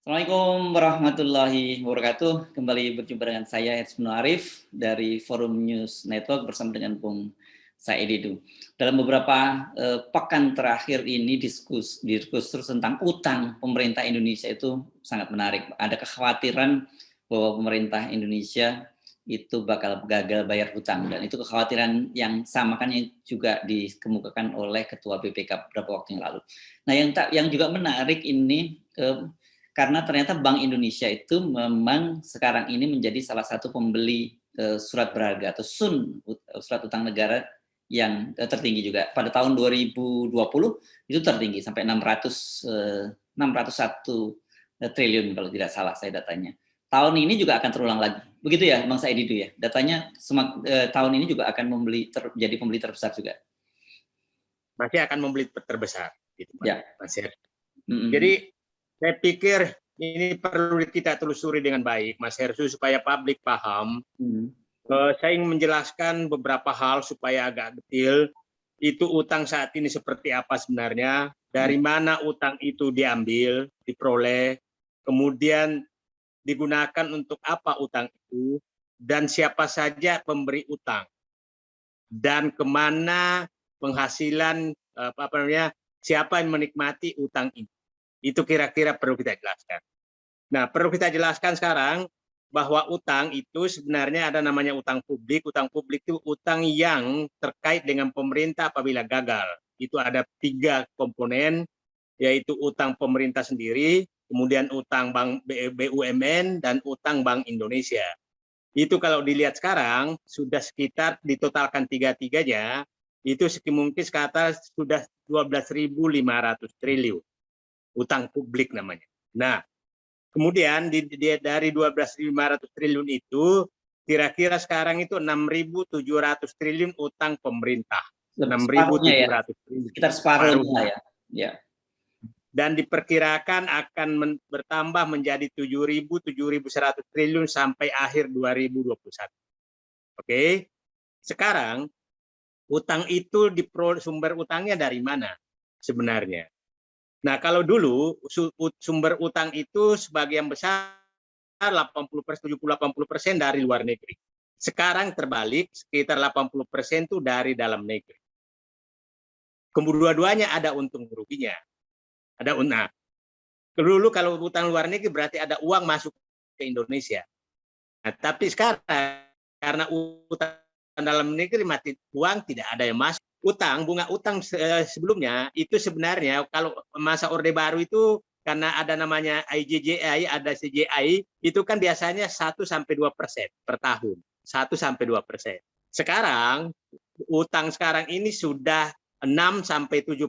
Assalamualaikum warahmatullahi wabarakatuh. Kembali berjumpa dengan saya Edsmino Arif dari Forum News Network bersama dengan Bung Said Didu. Dalam beberapa pekan terakhir ini diskus tentang utang pemerintah Indonesia itu sangat menarik. Ada kekhawatiran bahwa pemerintah Indonesia itu bakal gagal bayar hutang, dan itu kekhawatiran yang sama kan yang juga dikemukakan oleh Ketua BPK beberapa waktu yang lalu. Nah, yang juga menarik ini karena ternyata Bank Indonesia itu memang sekarang ini menjadi salah satu pembeli surat berharga atau SUN, surat utang negara yang tertinggi juga. Pada tahun 2020 itu tertinggi sampai 601 triliun kalau tidak salah saya datanya. Tahun ini juga akan terulang lagi. Begitu ya Bang Said itu ya. Datanya tahun ini juga akan jadi pembeli terbesar juga. Masih akan membeli terbesar gitu, Pak. Ya. Mas Her. Jadi saya pikir ini perlu kita telusuri dengan baik, Mas Hersu, supaya publik paham. Saya ingin menjelaskan beberapa hal supaya agak detail. Itu utang saat ini seperti apa sebenarnya, dari mana utang itu diambil, diperoleh, kemudian digunakan untuk apa utang itu, dan siapa saja pemberi utang, dan kemana penghasilan siapa yang menikmati utang ini. Itu kira-kira perlu kita jelaskan. Nah, perlu kita jelaskan sekarang bahwa utang itu sebenarnya ada namanya utang publik. Utang publik itu utang yang terkait dengan pemerintah apabila gagal. Itu ada 3 komponen, yaitu utang pemerintah sendiri, kemudian utang Bank BUMN, dan utang Bank Indonesia. Itu kalau dilihat sekarang, sudah sekitar ditotalkan 3-tiganya, itu mungkin sekitar sudah 12.500 triliun. Utang publik namanya. Nah, kemudian dari 12.500 triliun itu, kira-kira sekarang itu 6.700 triliun utang pemerintah. 6.700 triliun. Sekitar separuhnya ya. Dan diperkirakan akan bertambah menjadi 7.100 triliun sampai akhir 2021. Oke. Sekarang, utang itu sumber utangnya dari mana sebenarnya? Nah, kalau dulu sumber utang itu sebagian besar 70-80% dari luar negeri. Sekarang terbalik, sekitar 80% itu dari dalam negeri. Kedua-duanya ada untung ruginya. Nah, dulu kalau utang luar negeri berarti ada uang masuk ke Indonesia. Nah, tapi sekarang karena utang dalam negeri mati uang, tidak ada yang masuk. Bunga utang sebelumnya itu sebenarnya kalau masa Orde Baru itu karena ada namanya IJJI, ada CJI, itu kan biasanya 1-2% per tahun. 1-2%. Sekarang utang sekarang ini sudah 6-7%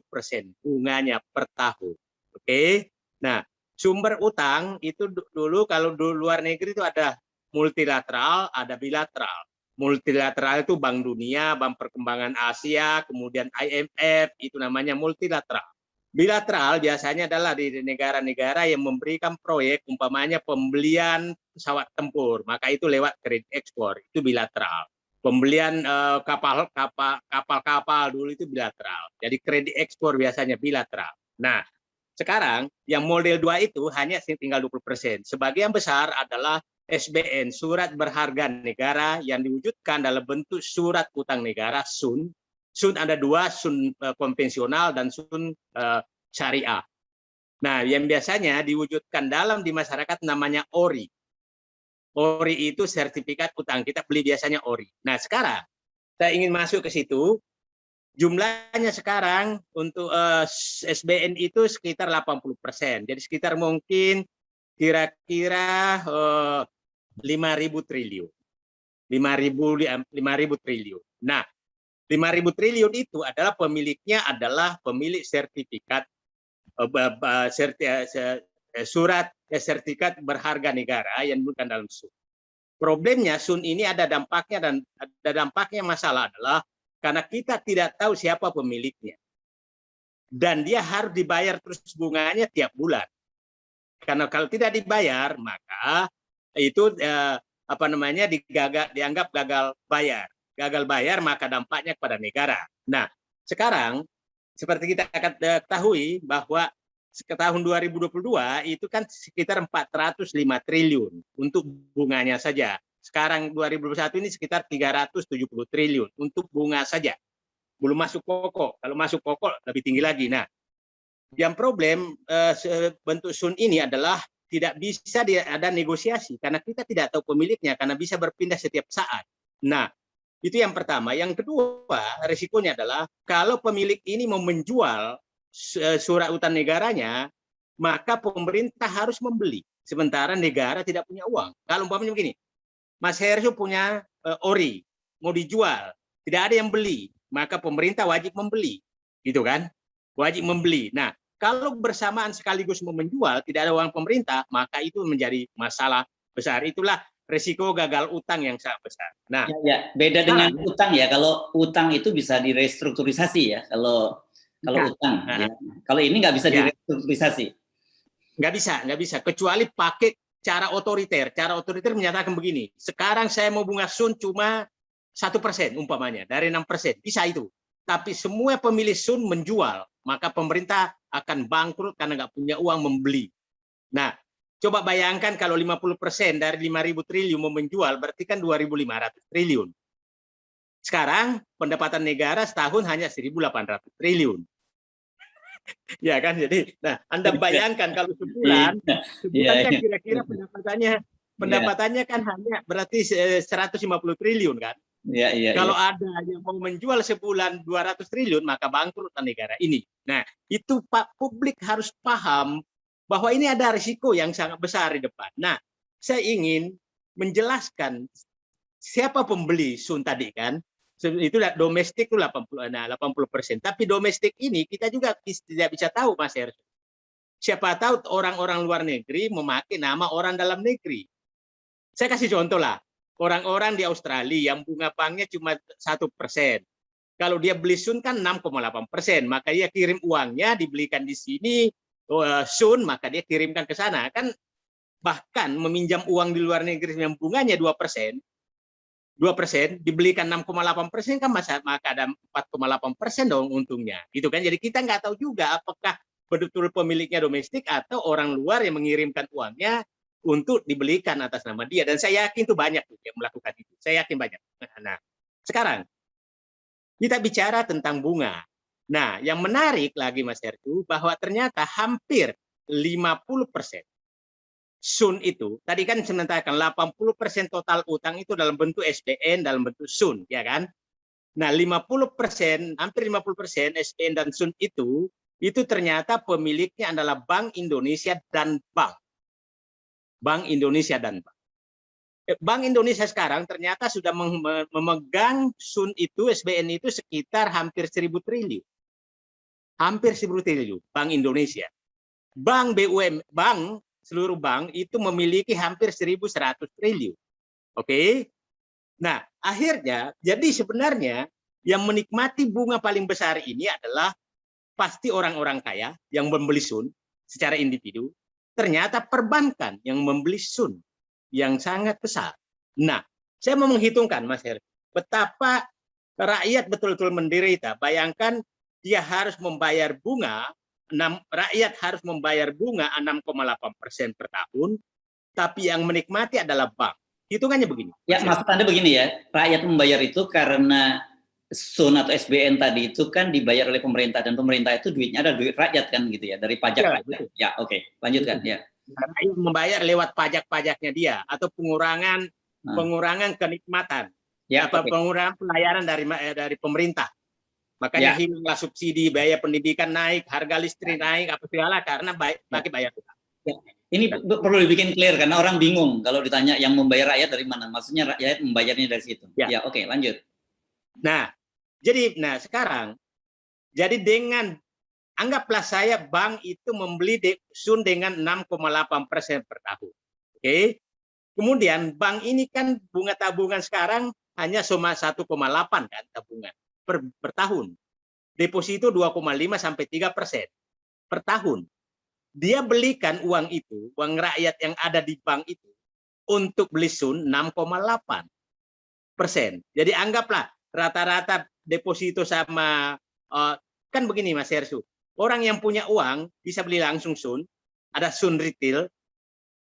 bunganya per tahun. Oke. Nah, sumber utang itu dulu kalau luar negeri itu ada multilateral, ada bilateral. Multilateral itu Bank Dunia, Bank Perkembangan Asia, kemudian IMF, itu namanya multilateral. Bilateral biasanya adalah di negara-negara yang memberikan proyek, umpamanya pembelian pesawat tempur, maka itu lewat kredit ekspor, itu bilateral. Pembelian kapal-kapal dulu itu bilateral. Jadi kredit ekspor biasanya bilateral. Nah, sekarang yang model 2 itu hanya tinggal 20%. Sebagian besar adalah SBN, surat berharga negara, yang diwujudkan dalam bentuk surat utang negara, SUN. SUN ada 2, SUN konvensional dan SUN syariah. Nah, yang biasanya diwujudkan di masyarakat namanya ORI. ORI itu sertifikat utang, kita beli biasanya ORI. Nah, sekarang saya ingin masuk ke situ. Jumlahnya sekarang untuk SBN itu sekitar 80%. Jadi sekitar mungkin kira-kira 5.000 triliun. 5.000 triliun. Nah, 5.000 triliun itu adalah pemiliknya adalah pemilik sertifikat surat sertifikat berharga negara yang bukan dalam SUN. Problemnya SUN ini ada dampaknya, dan ada dampaknya masalah adalah karena kita tidak tahu siapa pemiliknya. Dan dia harus dibayar terus bunganya tiap bulan. Karena kalau tidak dibayar, maka itu dianggap gagal bayar. Gagal bayar maka dampaknya kepada negara. Nah, sekarang seperti kita ketahui bahwa tahun 2022 itu kan sekitar 405 triliun untuk bunganya saja. Sekarang 2021 ini sekitar 370 triliun untuk bunga saja. Belum masuk pokok. Kalau masuk pokok lebih tinggi lagi. Nah, yang problem bentuk Sun ini adalah tidak bisa ada negosiasi karena kita tidak tahu pemiliknya karena bisa berpindah setiap saat. Nah, itu yang pertama. Yang kedua, risikonya adalah kalau pemilik ini mau menjual surat utang negaranya, maka pemerintah harus membeli. Sementara negara tidak punya uang. Kalau umpamanya begini, Mas Hersho punya ori, mau dijual, tidak ada yang beli, maka pemerintah wajib membeli. Gitu kan? Wajib membeli. Nah, kalau bersamaan sekaligus mau menjual, tidak ada uang pemerintah, maka itu menjadi masalah besar. Itulah risiko gagal utang yang sangat besar. Nah, beda dengan utang ya. Kalau utang itu bisa direstrukturisasi ya. Kalau utang, ya. Kalau ini nggak bisa direstrukturisasi. Nggak bisa. Kecuali pakai cara otoriter. Cara otoriter menyatakan begini, sekarang saya mau bunga Sun cuma 1% umpamanya, dari 6%. Bisa itu. Tapi semua pemilih Sun menjual, maka pemerintah akan bangkrut karena nggak punya uang membeli. Nah, coba bayangkan kalau 50% dari 5.000 triliun mau menjual, berarti kan 2.500 triliun. Sekarang pendapatan negara setahun hanya 1.800 triliun. Ya kan, jadi, nah Anda bayangkan kalau sebulan kan kira-kira pendapatannya kan hanya berarti 150 triliun kan. Kalau ada yang mau menjual sebulan 200 triliun, maka bangkrut negara ini. Nah, itu Pak, publik harus paham bahwa ini ada risiko yang sangat besar di depan. Nah, saya ingin menjelaskan siapa pembeli Sun tadi kan. Itu domestik itu 80%. Tapi domestik ini kita juga tidak bisa tahu, Mas Hersho. Siapa tahu orang-orang luar negeri memakai nama orang dalam negeri. Saya kasih contoh lah. Orang-orang di Australia yang bunga banknya cuma 1%. Kalau dia beli Sun kan 6,8%. Maka dia kirim uangnya, dibelikan di sini Sun, maka dia kirimkan ke sana. Kan bahkan meminjam uang di luar negeri yang bunganya 2%, dibelikan 6,8% kan maka ada 4,8% dong untungnya, gitu kan. Jadi kita nggak tahu juga apakah betul pemiliknya domestik atau orang luar yang mengirimkan uangnya untuk dibelikan atas nama dia. Dan saya yakin itu banyak yang melakukan itu. Saya yakin banyak. Nah, sekarang kita bicara tentang bunga. Nah, yang menarik lagi Mas Hersho, bahwa ternyata hampir 50% Sun itu, tadi kan saya mengatakan 80% total utang itu dalam bentuk SBN, dalam bentuk Sun, ya kan? Nah, 50%, hampir 50% SBN dan Sun itu ternyata pemiliknya adalah Bank Indonesia dan Bank. Bank Indonesia dan Bank. Bank Indonesia sekarang ternyata sudah memegang Sun itu, SBN itu sekitar hampir 1.000 triliun. Hampir 1.000 triliun, Bank Indonesia. Bank BUMN, seluruh bank itu memiliki hampir 1.100 triliun. Oke. Nah, akhirnya jadi sebenarnya yang menikmati bunga paling besar ini adalah pasti orang-orang kaya yang membeli Sun secara individu, ternyata perbankan yang membeli Sun yang sangat besar. Nah, saya mau menghitungkan Mas Hersho, betapa rakyat betul-betul menderita. Bayangkan dia harus membayar bunga, rakyat harus membayar bunga 6,8% per tahun, tapi yang menikmati adalah bank. Hitungannya begini. Ya, maksud Anda begini ya, rakyat membayar itu karena Sun atau SBN tadi itu kan dibayar oleh pemerintah, dan pemerintah itu duitnya ada duit rakyat kan gitu ya, dari pajak rakyat. Ya, oke, lanjutkan ya. Rakyat membayar lewat pajak-pajaknya dia atau pengurangan kenikmatan, atau pengurangan pelayanan dari pemerintah. Makanya hilanglah subsidi, biaya pendidikan naik, harga listrik naik, apa segala karena pakai bayar utang. Ya. Ini perlu dibikin clear karena orang bingung kalau ditanya yang membayar rakyat dari mana. Maksudnya rakyat membayarnya dari situ. Ya, oke, lanjut. Nah, sekarang dengan anggaplah saya bank itu membeli Sun dengan 6,8% per tahun. Oke. Kemudian bank ini kan bunga tabungan sekarang hanya cuma 1,8 kan tabungan per tahun. Deposito 2,5 sampai 3% per tahun. Dia belikan uang itu, uang rakyat yang ada di bank itu untuk beli Sun 6,8%. Jadi anggaplah rata-rata deposito sama kan begini Mas Hersho. orang yang punya uang bisa beli langsung Sun, ada Sun retail,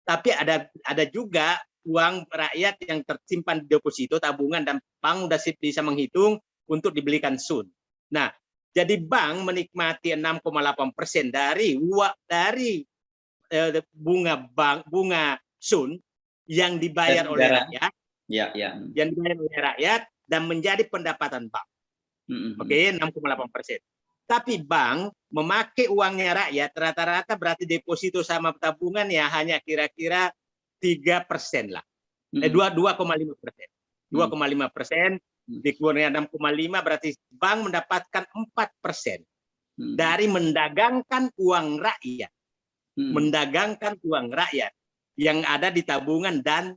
tapi ada juga uang rakyat yang tersimpan di deposito tabungan dan bank udah bisa menghitung untuk dibelikan Sun. Nah, jadi bank menikmati 6,8% dari bunga Sun yang dibayar oleh rakyat, yang dibayar oleh rakyat dan menjadi pendapatan bank. Oke, 6,8%. Tapi bank memakai uangnya rakyat rata-rata berarti deposito sama tabungan ya hanya kira-kira 3% lah. 2,5%. 2,5% dikurangkan 6,5 berarti bank mendapatkan 4% dari mendagangkan uang rakyat. Mendagangkan uang rakyat yang ada di tabungan dan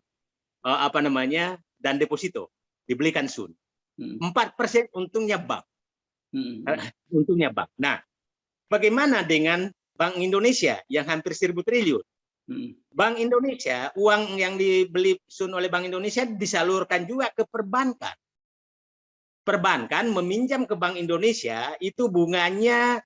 dan deposito dibelikan Sun. 4% untungnya bank. Untungnya bank. Nah, bagaimana dengan Bank Indonesia yang hampir 1.000 triliun? Bank Indonesia, uang yang dibeli Sun oleh Bank Indonesia disalurkan juga ke perbankan. Perbankan meminjam ke Bank Indonesia itu bunganya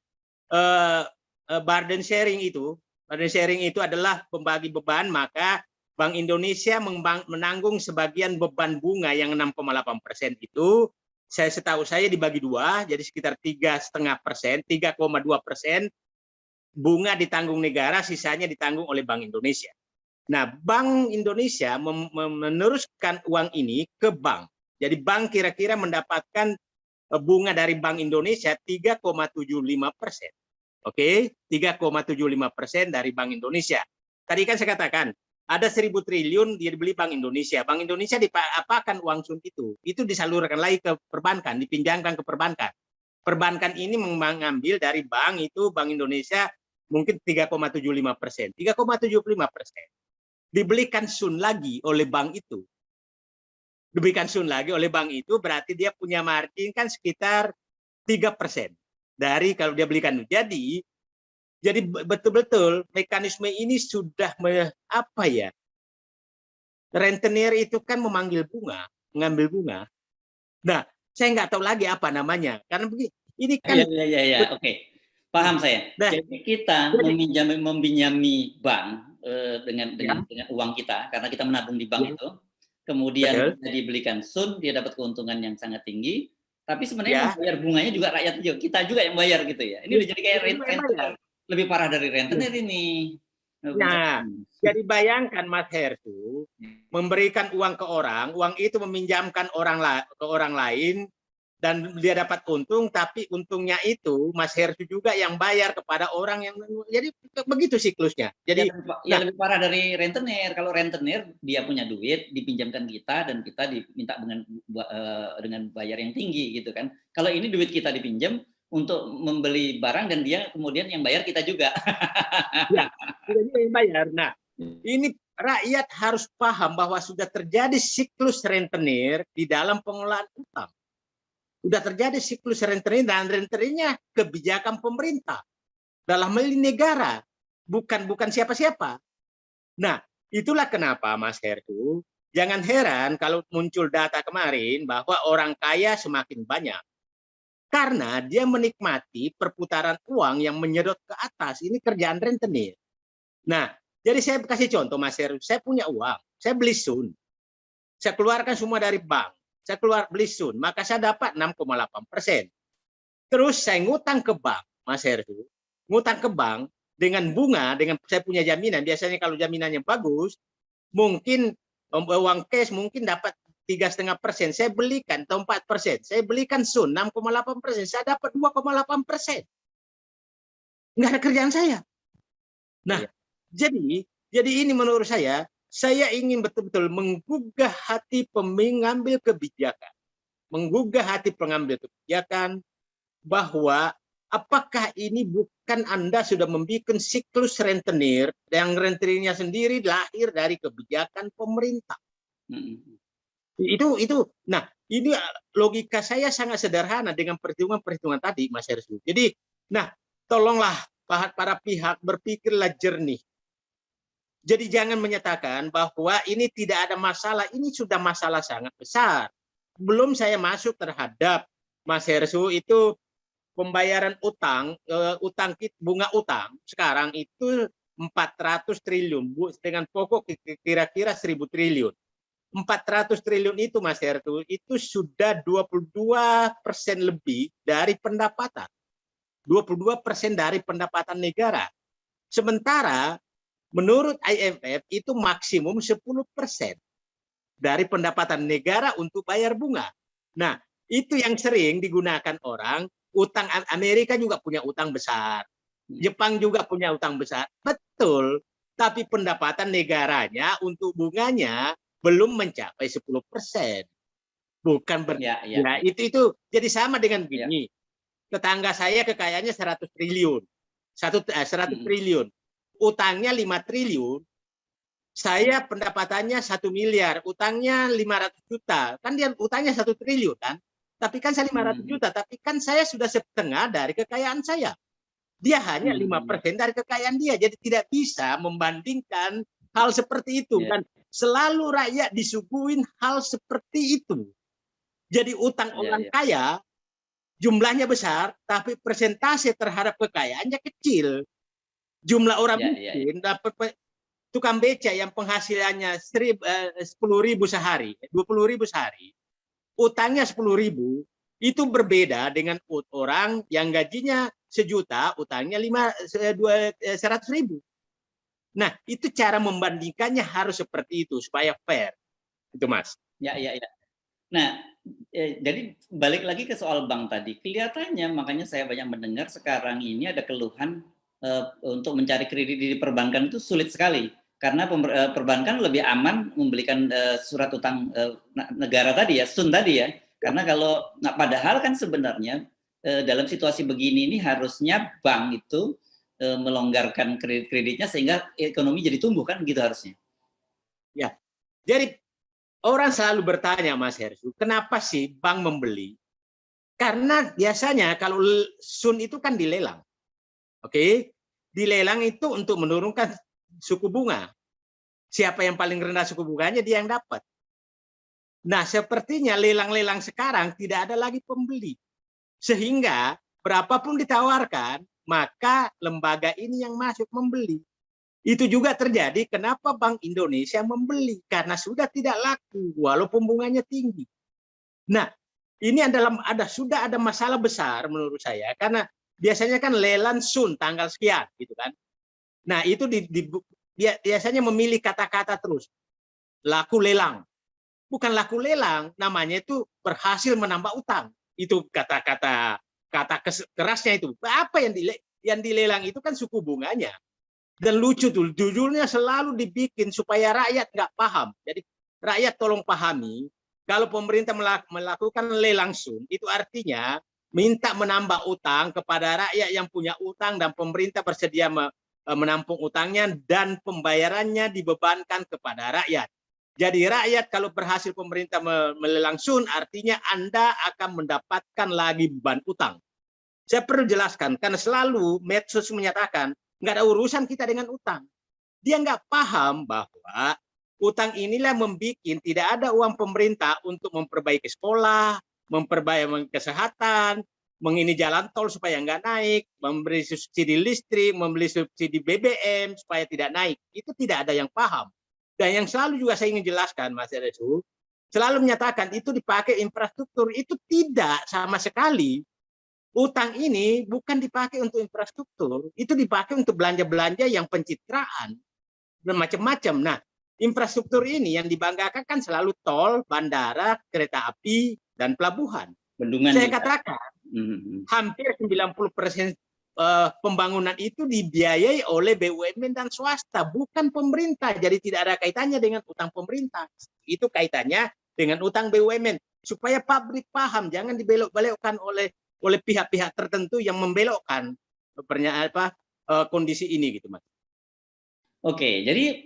burden sharing itu. Burden sharing itu adalah pembagi beban, maka Bank Indonesia menanggung sebagian beban bunga yang 6,8% itu. Setahu saya dibagi dua, jadi sekitar 3,5%, 3,2% bunga ditanggung negara, sisanya ditanggung oleh Bank Indonesia. Nah, Bank Indonesia meneruskan uang ini ke bank. Jadi bank kira-kira mendapatkan bunga dari Bank Indonesia 3,75%. Oke, 3,75% dari Bank Indonesia. Tadi kan saya katakan, ada 1.000 triliun dia dibeli Bank Indonesia. Bank Indonesia diapakan uang Sun itu? Itu disalurkan lagi ke perbankan, dipinjamkan ke perbankan. Perbankan ini mengambil dari bank itu, Bank Indonesia mungkin 3,75%. 3,75%. Dibelikan Sun lagi oleh bank itu. Diberikan Sun lagi oleh bank itu berarti dia punya margin kan sekitar 3% dari kalau dia belikan. Jadi betul-betul mekanisme ini sudah rentenir itu kan memanggil bunga, mengambil bunga. Nah, saya nggak tahu lagi apa namanya karena ini kan. Oke, paham saya. Nah, jadi kita meminjami bank dengan uang kita karena kita menabung di bank itu, kemudian dibelikan Sun, dia dapat keuntungan yang sangat tinggi. Tapi sebenarnya membayar bunganya juga rakyat juga, kita juga yang bayar gitu ya. Ini udah jadi kayak rentenir. Lebih parah dari rentenir ini. Nah, jadi bayangkan Mas Hersu memberikan uang ke orang, uang itu meminjamkan ke orang lain dan dia dapat untung, tapi untungnya itu Mas Hersu juga yang bayar kepada orang yang jadi begitu siklusnya. Jadi lebih parah dari rentenir. Kalau rentenir dia punya duit dipinjamkan kita dan kita diminta dengan bayar yang tinggi gitu kan. Kalau ini duit kita dipinjam untuk membeli barang dan dia kemudian yang bayar kita juga. Ya, kita yang bayar. Nah, ini rakyat harus paham bahwa sudah terjadi siklus rentenir di dalam pengelolaan utang. Sudah terjadi siklus rentenir dan rentenirnya kebijakan pemerintah dalam hal ini negara, bukan siapa-siapa. Nah, itulah kenapa Mas Hertu, jangan heran kalau muncul data kemarin bahwa orang kaya semakin banyak. Karena dia menikmati perputaran uang yang menyedot ke atas. Ini kerjaan rentenir. Nah, jadi saya kasih contoh Mas Heru. Saya punya uang, saya beli Sun. Saya keluarkan semua dari bank. Saya beli Sun, maka saya dapat 6,8%. Terus saya ngutang ke bank, Mas Heru. Ngutang ke bank dengan bunga, dengan saya punya jaminan. Biasanya kalau jaminannya bagus, mungkin uang cash mungkin dapat 3,5%, saya belikan atau 4%, saya belikan Sun 6,8%, saya dapat 2,8%. Nggak ada kerjaan saya. Nah, jadi ini menurut saya ingin betul-betul menggugah hati pengambil kebijakan, bahwa apakah ini bukan Anda sudah membuat siklus rentenir yang rentenirnya sendiri lahir dari kebijakan pemerintah. Itu nah ini logika saya sangat sederhana dengan perhitungan tadi Mas Hersu. Jadi nah tolonglah para pihak berpikirlah jernih. Jadi jangan menyatakan bahwa ini tidak ada masalah, ini sudah masalah sangat besar. Belum saya masuk terhadap Mas Hersu itu pembayaran utang, bunga utang sekarang itu 400 triliun, dengan pokok kira-kira 1.000 triliun. 400 triliun itu, Mas Hertu, itu sudah 22% lebih dari pendapatan. 22% dari pendapatan negara. Sementara menurut IMF itu maksimum 10% dari pendapatan negara untuk bayar bunga. Nah, itu yang sering digunakan orang. Utang Amerika juga punya utang besar. Jepang juga punya utang besar. Betul. Tapi pendapatan negaranya untuk bunganya belum mencapai 10%. Bukan ya. Itu jadi sama dengan gini. Tetangga saya kekayaannya 100 triliun. 100 triliun. Utangnya 5 triliun. Saya pendapatannya 1 miliar, utangnya 500 juta. Kan dia utangnya 1 triliun kan? Tapi kan saya 500 juta, tapi kan saya sudah setengah dari kekayaan saya. Dia hanya 5% dari kekayaan dia. Jadi tidak bisa membandingkan hal seperti itu. Dan selalu rakyat disuguhin hal seperti itu. Jadi utang orang kaya jumlahnya besar, tapi persentase terhadap kekayaannya kecil. Jumlah orang miskin, tukang beca yang penghasilannya 10.000 sehari, 20.000 sehari, utangnya 10.000, itu berbeda dengan orang yang gajinya 1 juta, utangnya 100.000. Nah, itu cara membandingkannya harus seperti itu supaya fair. Itu, Mas. Ya. Nah, jadi balik lagi ke soal bank tadi. Kelihatannya makanya saya banyak mendengar sekarang ini ada keluhan untuk mencari kredit di perbankan itu sulit sekali. Karena perbankan lebih aman membelikan surat utang negara tadi ya, SUN tadi ya. Karena padahal kan sebenarnya dalam situasi begini ini harusnya bank itu melonggarkan kredit-kreditnya sehingga ekonomi jadi tumbuh kan gitu harusnya. Ya, jadi orang selalu bertanya, Mas Hersu, kenapa sih bank membeli? Karena biasanya kalau SUN itu kan dilelang. Oke? Dilelang itu untuk menurunkan suku bunga. Siapa yang paling rendah suku bunganya dia yang dapat. Nah, sepertinya lelang-lelang sekarang tidak ada lagi pembeli. Sehingga berapapun ditawarkan, maka lembaga ini yang masuk membeli. Itu juga terjadi kenapa Bank Indonesia membeli, karena sudah tidak laku walaupun bunganya tinggi. Nah, ini sudah ada masalah besar menurut saya, karena biasanya kan lelang SUN tanggal sekian gitu kan. Nah, itu biasanya memilih kata-kata terus. Laku lelang. Bukan laku lelang, namanya itu berhasil menambah utang. Itu kata kerasnya itu. Apa yang dilelang itu kan suku bunganya. Dan lucu tuh, judulnya selalu dibikin supaya rakyat nggak paham. Jadi rakyat tolong pahami, kalau pemerintah melakukan lelang SUN, itu artinya minta menambah utang kepada rakyat yang punya utang dan pemerintah bersedia menampung utangnya dan pembayarannya dibebankan kepada rakyat. Jadi rakyat kalau berhasil pemerintah melelang SUN, artinya Anda akan mendapatkan lagi beban utang. Saya perlu jelaskan, karena selalu medsos menyatakan, nggak ada urusan kita dengan utang. Dia nggak paham bahwa utang inilah membuat tidak ada uang pemerintah untuk memperbaiki sekolah, memperbaiki kesehatan, mengini jalan tol supaya nggak naik, memberi subsidi listrik, membeli subsidi BBM supaya tidak naik. Itu tidak ada yang paham. Dan yang selalu juga saya ingin jelaskan, Mas Resu, selalu menyatakan itu dipakai infrastruktur. Itu tidak sama sekali. Utang ini bukan dipakai untuk infrastruktur, itu dipakai untuk belanja-belanja yang pencitraan dan macam-macam. Nah, infrastruktur ini yang dibanggakan kan selalu tol, bandara, kereta api, dan pelabuhan. Bendungan saya katakan hampir 90% pembangunan itu dibiayai oleh BUMN dan swasta, bukan pemerintah. Jadi tidak ada kaitannya dengan utang pemerintah. Itu kaitannya dengan utang BUMN. Supaya publik paham, jangan dibelok-belokkan oleh pihak-pihak tertentu yang membelokkan kondisi ini gitu, Mas. Oke, jadi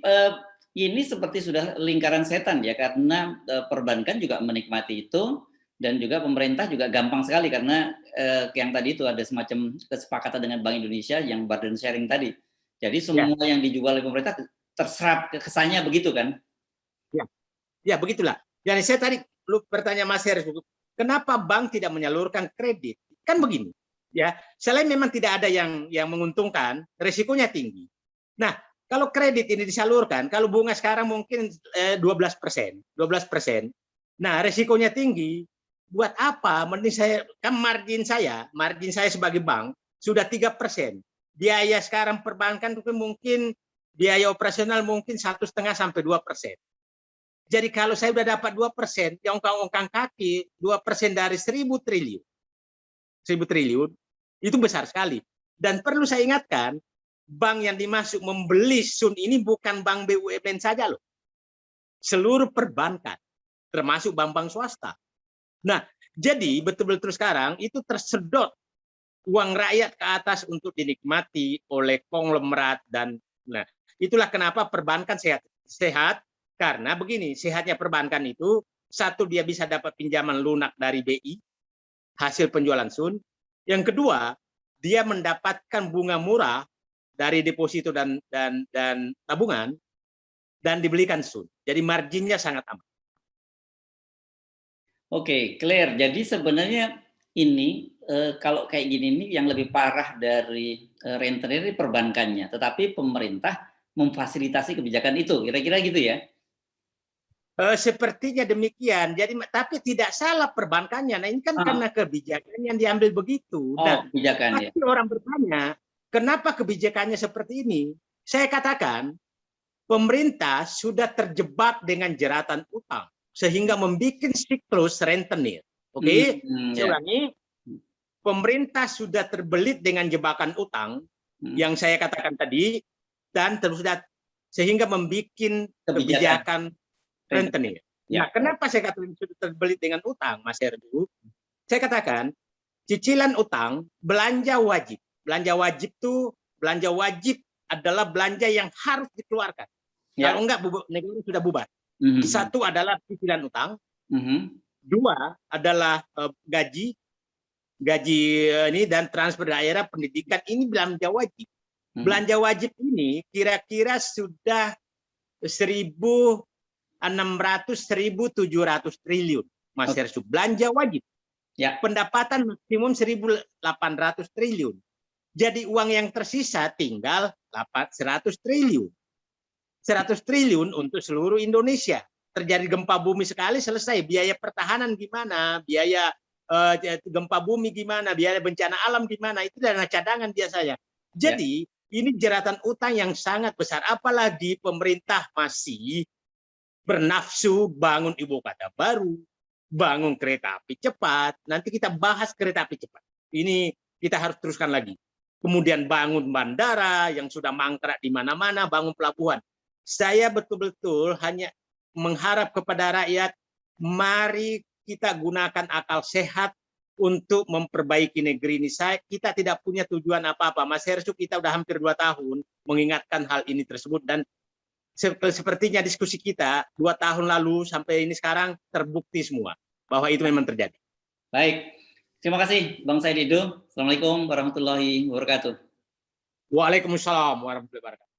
ini seperti sudah lingkaran setan ya, karena perbankan juga menikmati itu dan juga pemerintah juga gampang sekali karena yang tadi itu ada semacam kesepakatan dengan Bank Indonesia yang burden sharing tadi. Jadi semua yang dijual oleh pemerintah terserap kesannya begitu kan? Ya begitulah. Jadi saya tadi bertanya Mas Heris, kenapa bank tidak menyalurkan kredit? Kan begini. Ya, selain memang tidak ada yang menguntungkan, resikonya tinggi. Nah, kalau kredit ini disalurkan, kalau bunga sekarang mungkin 12%. Nah, resikonya tinggi. Buat apa? Mending saya kan margin saya sebagai bank sudah 3%. Biaya sekarang perbankan itu mungkin biaya operasional mungkin 1,5 sampai 2%. Jadi kalau saya sudah dapat 2%, yang ongkang-ongkang kaki 2% dari 1.000 triliun. 1.000 triliun itu besar sekali. Dan perlu saya ingatkan, bank yang dimasuk membeli Sun ini bukan bank BUMN saja loh. Seluruh perbankan, termasuk bank-bank swasta. Nah, jadi betul-betul sekarang itu tersedot uang rakyat ke atas untuk dinikmati oleh konglomerat dan nah, itulah kenapa perbankan sehat karena begini, sehatnya perbankan itu satu dia bisa dapat pinjaman lunak dari BI hasil penjualan Sun. Yang kedua, dia mendapatkan bunga murah dari deposito dan tabungan dan dibelikan Sun. Jadi marginnya sangat aman. Oke, clear. Jadi sebenarnya ini kalau kayak gini nih yang lebih parah dari rentenir ini perbankannya, tetapi pemerintah memfasilitasi kebijakan itu, kira-kira gitu ya? Sepertinya demikian. Jadi tapi tidak salah perbankannya. Nah ini kan karena kebijakan yang diambil begitu. Nah, kebijakan ya. pasti orang bertanya, kenapa kebijakannya seperti ini? Saya katakan, pemerintah sudah terjebak dengan jeratan utang sehingga membuat siklus rentenir. Oke, saya ulangi. Pemerintah sudah terbelit dengan jebakan utang yang saya katakan tadi dan terus sehingga membuat kebijakan rentenir. Nah, kenapa saya katakan sudah terbelit dengan utang, Mas Herdu? Saya katakan cicilan utang belanja wajib. Belanja wajib adalah belanja yang harus dikeluarkan. Kalau enggak, negara sudah bubar. Satu adalah cicilan utang. Dua adalah gaji ini dan transfer daerah pendidikan. Ini belanja wajib. Belanja wajib ini kira-kira sudah 1.600 1.700 triliun, Mas Hersu. Belanja wajib. Ya. Pendapatan maksimum 1.800 triliun. Jadi uang yang tersisa tinggal 100 triliun. 100 triliun untuk seluruh Indonesia. Terjadi gempa bumi sekali selesai. Biaya pertahanan gimana? Biaya gempa bumi gimana? Biaya bencana alam gimana? Itu dana cadangan biasanya. Jadi ini jeratan utang yang sangat besar. Apalagi pemerintah masih bernafsu bangun ibu kota baru, bangun kereta api cepat. Nanti kita bahas kereta api cepat. Ini kita harus teruskan lagi. Kemudian bangun bandara yang sudah mangkrak di mana-mana, bangun pelabuhan. Saya betul-betul hanya mengharap kepada rakyat, mari kita gunakan akal sehat untuk memperbaiki negeri ini. Kita tidak punya tujuan apa-apa. Mas Hersu, kita udah hampir 2 tahun mengingatkan hal ini tersebut dan sepertinya diskusi kita 2 tahun lalu sampai ini sekarang terbukti semua bahwa itu memang terjadi. Baik, terima kasih Bang Said Didu. Assalamualaikum warahmatullahi wabarakatuh. Waalaikumsalam warahmatullahi wabarakatuh.